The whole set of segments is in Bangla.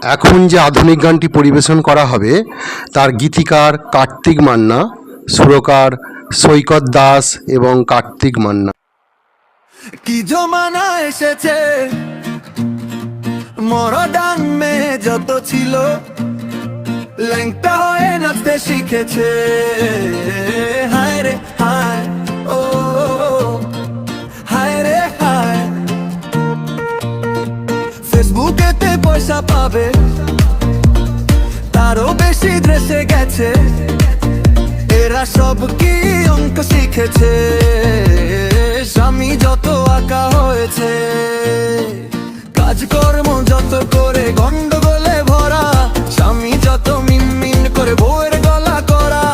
এখন যে আধুনিক গানটি পরিবেশন করা হবে তার গীতিকার কার্তিক মান্না, সুরকার সৈকত দাস এবং কার্তিক মান্না। কি জমানা এসেছে, মডার্ন মেয়ে যত ছিল ল্যাংটা হয়ে নাচতে শিখেছে। হায় রে হায়, ও হায় রে হায়। ফেসবুকেতে পয়সা পাবে তারও বেশি ড্রেসে গেছে। এরা সব কি অঙ্ক শিখেছে, স্বামী যত আঁকা হয়েছে, কাজকর্ম যত করে গন্ডগোলে ভরা, স্বামী যত মিনমিন করে বউয়ের গলা করা।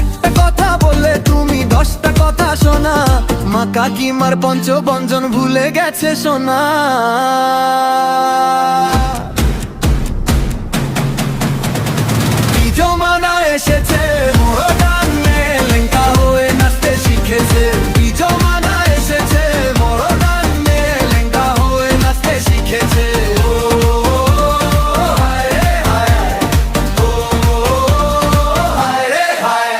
একটা কথা বললে তুমি 10টা কথা শোনা, মা কাকিমার পঞ্চবঞ্জন ভুলে গেছে সোনা। কি জমানা এসেছে, মডার্ন মেয়ে ল্যাংটা হয়ে নাচতে শিখেছে। কি জমানা এসেছে, মডার্ন মেয়ে ল্যাংটা হয়ে নাচতে শিখেছে। ও হায় রে হায়, ও হায় রে হায়।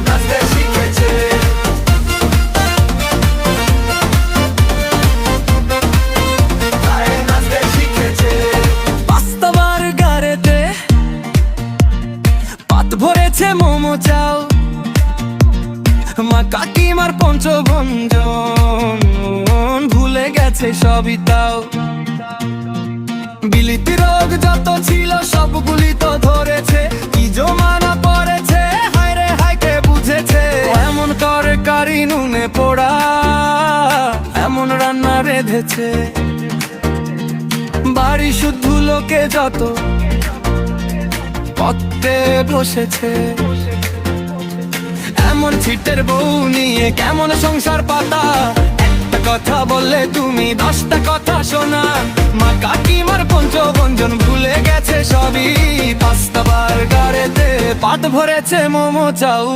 নাচতে শিখেছে, নাচতে শিখেছে। পাস্তাবার গাড়িতে পাত ভরেছে মোমো চাও, মা কাকিমার পঞ্চভঞ্জন ভুলে গেছে সবই তাও। বিলিতি রোগ যত ছিল সবগুলি তো ধরেছে। কি জমানা পড়েছে, হায় রে হায় কে বুঝেছে। এমন তরকারি নুনে পোড়া, এমন রান্না রেঁধেছে, বাড়ি শুদ্ধ লোকে যত পথে বসেছে। এমন ছিটের বউ নিয়ে কেমন সংসার পাতা, একটা কথা বললে তুমি 10টা কথা শোনা। মা কাকিমার পঞ্চবঞ্জন ভুলে গেছে সবই, পাস্তাবার গাড়িতে পাত ভরেছে মোমো চাউ।